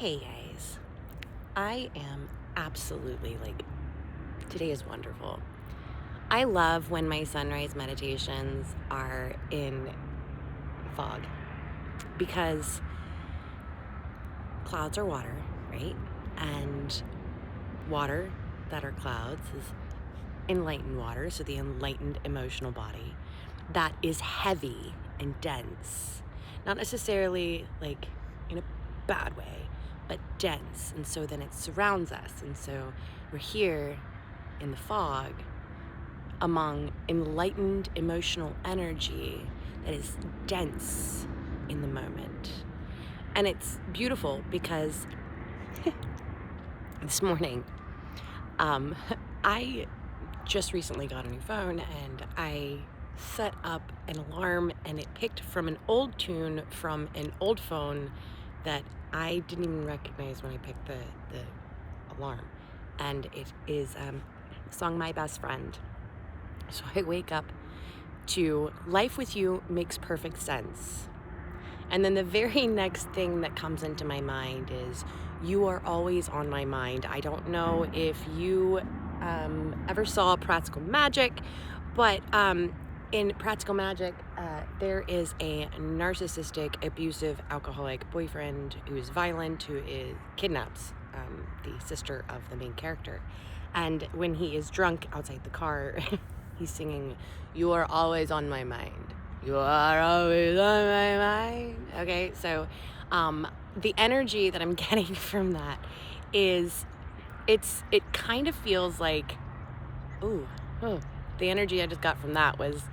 Hey guys, I am absolutely today is wonderful. I love when my sunrise meditations are in fog because clouds are water, right? And water that are clouds is enlightened water, so the enlightened emotional body that is heavy and dense, not necessarily in a bad way, but dense. And so then it surrounds us, and so we're here in the fog among enlightened emotional energy that is dense in the moment. And it's beautiful because this morning I just recently got a new phone, and I set up an alarm, and it picked from an old tune from an old phone that I didn't even recognize when I picked the alarm. And it is the song My Best Friend. So I wake up to Life with You Makes Perfect Sense. And then the very next thing that comes into my mind is You Are Always on My Mind. I don't know if you ever saw Practical Magic, but in Practical Magic, there is a narcissistic, abusive, alcoholic boyfriend who is violent, who kidnaps the sister of the main character. And when he is drunk outside the car, he's singing, "You are always on my mind. You are always on my mind." Okay, so the energy that I'm getting from that is, it kind of feels like, the energy I just got from that was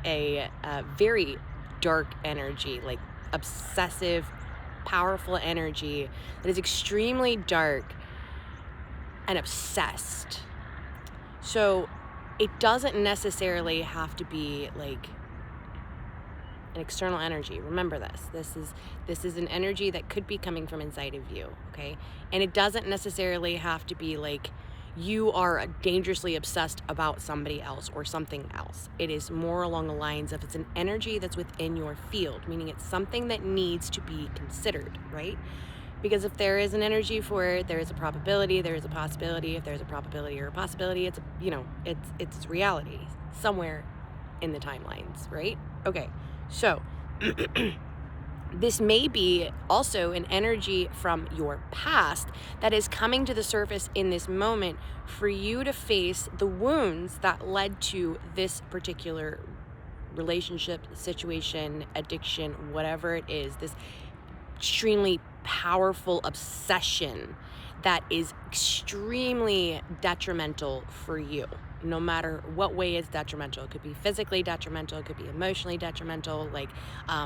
a very dark energy, like obsessive, powerful energy that is extremely dark and obsessed. So it doesn't necessarily have to be like an external energy. Remember this. This is an energy that could be coming from inside of you, okay? And it doesn't necessarily have to be like you are dangerously obsessed about somebody else or something else. It is more along the lines of it's an energy that's within your field, meaning it's something that needs to be considered, right? Because if there is an energy for it, there is a probability, there is a possibility. If there's a probability or a possibility, it's reality somewhere in the timelines, right? Okay, so this may be also an energy from your past that is coming to the surface in this moment for you to face the wounds that led to this particular relationship, situation, addiction, whatever it is, this extremely powerful obsession that is extremely detrimental for you. No matter what way it's detrimental. It could be physically detrimental, it could be emotionally detrimental.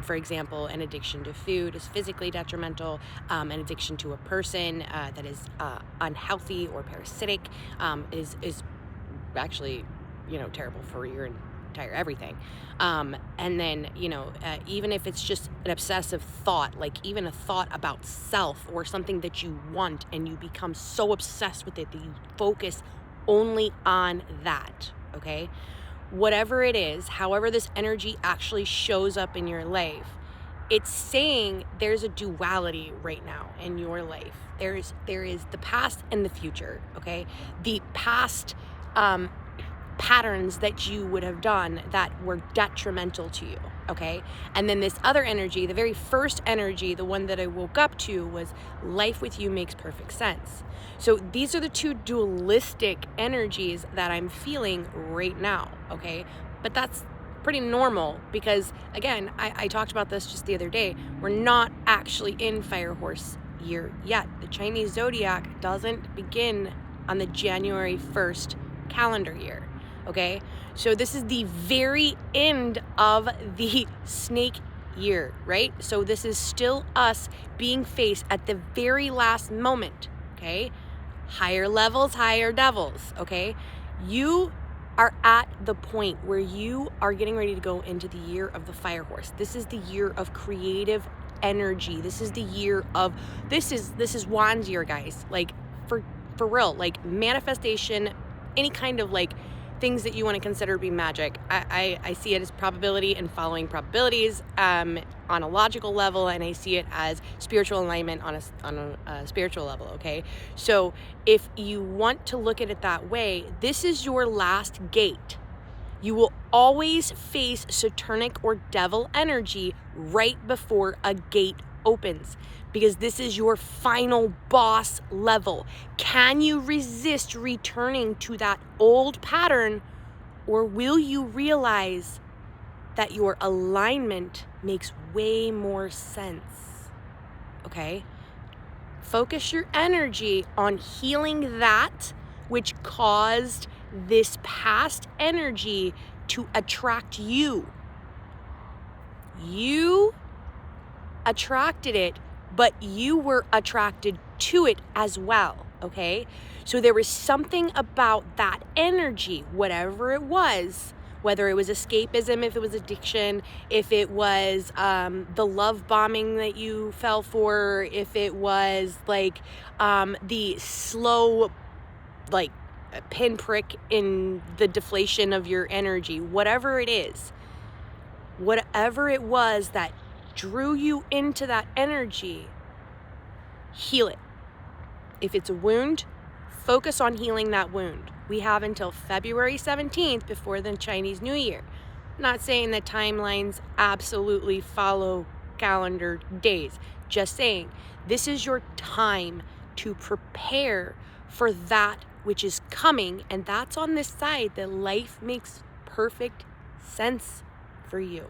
For example, an addiction to food is physically detrimental. An addiction to a person that is unhealthy or parasitic is actually, terrible for your entire everything. And then, even if it's just an obsessive thought, like even a thought about self or something that you want, and you become so obsessed with it that you focus only on that, okay? Whatever it is, however this energy actually shows up in your life, it's saying there's a duality right now in your life. There is the past and the future, okay? The past patterns that you would have done that were detrimental to you, okay? And then this other energy, the very first energy, the one that I woke up to, was Life with You Makes Perfect Sense. So these are the two dualistic energies that I'm feeling right now, okay? But that's pretty normal because, again, I talked about this just the other day. We're not actually in Fire Horse year yet. The Chinese zodiac doesn't begin on the January 1st calendar year. Okay, so this is the very end of the snake year, right? So this is still us being faced at the very last moment, okay? Higher levels, higher devils, okay? You are at the point where you are getting ready to go into the year of the Fire Horse. This is the year of creative energy. This is the year of, this is Wands year, guys. Like, for real, like manifestation, any kind of things that you want to consider to be magic. I see it as probability and following probabilities. on a logical level, and I see it as spiritual alignment on a spiritual level, okay? So if you want to look at it that way, this is your last gate. You will always face Saturnic or devil energy right before a gate opens, because this is your final boss level. Can you resist returning to that old pattern, or will you realize that your alignment makes way more sense? Okay? Focus your energy on healing that which caused this past energy to attract you. You attracted it, but you were attracted to it as well, okay? So there was something about that energy, whatever it was, whether it was escapism, if it was addiction, if it was the love bombing that you fell for, if it was like the slow, like, pinprick in the deflation of your energy, whatever it is, whatever it was that drew you into that energy, heal it. If it's a wound, focus on healing that wound. We have until February 17th before the Chinese New Year. I'm not saying that timelines absolutely follow calendar days. Just saying, this is your time to prepare for that which is coming, and that's on this side that life makes perfect sense for you.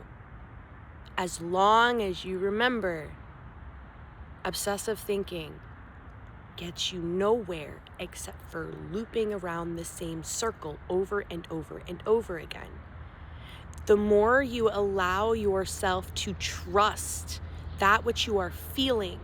As long as you remember, obsessive thinking gets you nowhere except for looping around the same circle over and over and over again. The more you allow yourself to trust that which you are feeling,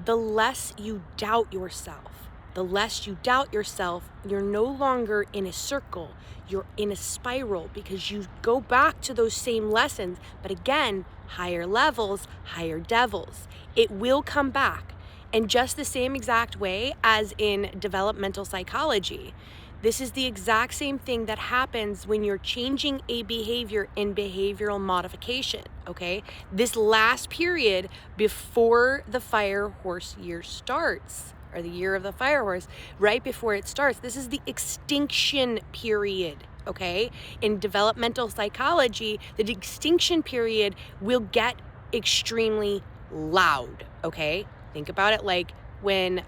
the less you doubt yourself. The less you doubt yourself, you're no longer in a circle, you're in a spiral, because you go back to those same lessons, but again, higher levels, higher devils. It will come back. And just the same exact way as in developmental psychology, this is the exact same thing that happens when you're changing a behavior in behavioral modification, okay? This last period before the fire horse year starts, or the year of the fire horse, right before it starts, this is the extinction period, okay? In developmental psychology, the extinction period will get extremely loud, okay? Think about it like when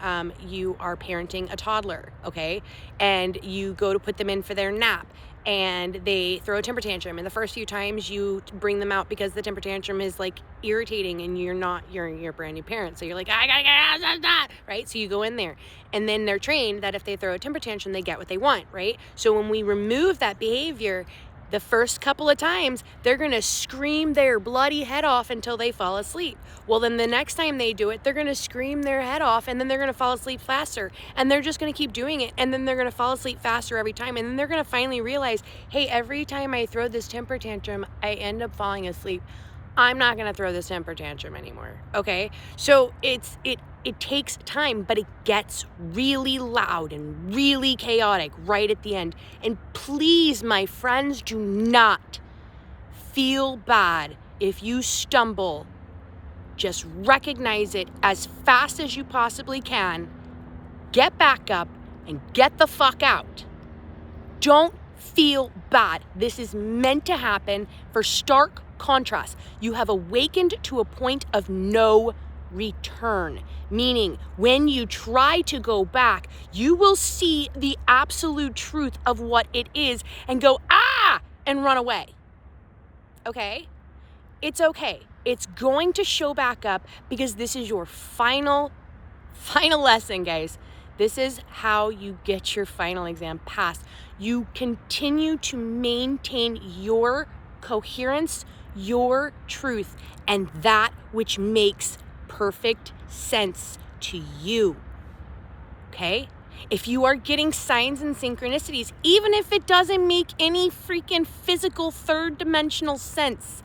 you are parenting a toddler, okay? And you go to put them in for their nap, and they throw a temper tantrum, and the first few times you bring them out because the temper tantrum is like irritating, and you're a brand new parent, so you're like, I gotta get out of that, right? So you go in there, and then they're trained that if they throw a temper tantrum, they get what they want, right? So when we remove that behavior, the first couple of times, they're gonna scream their bloody head off until they fall asleep. Well, then the next time they do it, they're gonna scream their head off, and then they're gonna fall asleep faster. And they're just gonna keep doing it, and then they're gonna fall asleep faster every time. And then they're gonna finally realize, hey, every time I throw this temper tantrum, I end up falling asleep. I'm not gonna throw this temper tantrum anymore, okay? So it takes time, but it gets really loud and really chaotic right at the end. And please, my friends, do not feel bad if you stumble. Just recognize it as fast as you possibly can. Get back up and get the fuck out. Don't feel bad. This is meant to happen for stark contrast. You have awakened to a point of no return, meaning when you try to go back, you will see the absolute truth of what it is and go, and run away. Okay? It's okay. It's going to show back up, because this is your final lesson, guys. This is how you get your final exam passed. You continue to maintain your coherence, your truth, and that which makes perfect sense to you. Okay? If you are getting signs and synchronicities, even if it doesn't make any freaking physical third dimensional sense,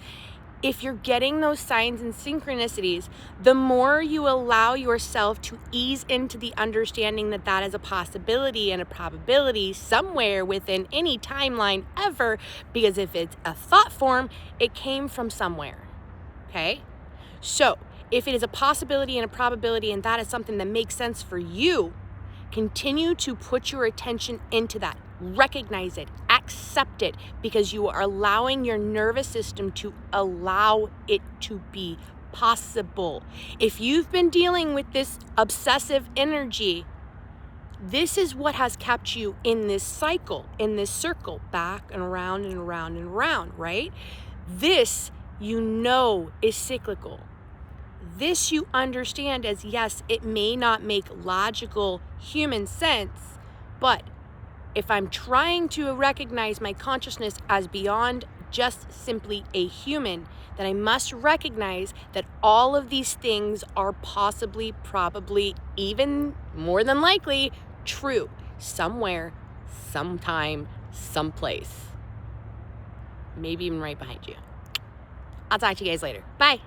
if you're getting those signs and synchronicities, the more you allow yourself to ease into the understanding that that is a possibility and a probability somewhere within any timeline ever, because if it's a thought form, it came from somewhere. okay? So if it is a possibility and a probability and that is something that makes sense for you, continue to put your attention into that. Recognize it, accept it, because you are allowing your nervous system to allow it to be possible. If you've been dealing with this obsessive energy, this is what has kept you in this cycle, in this circle, back and around and around and around, right? This, you know, is cyclical. This you understand as, yes, it may not make logical human sense, but if I'm trying to recognize my consciousness as beyond just simply a human, then I must recognize that all of these things are possibly, probably, even more than likely true somewhere, sometime, someplace. Maybe even right behind you. I'll talk to you guys later. Bye.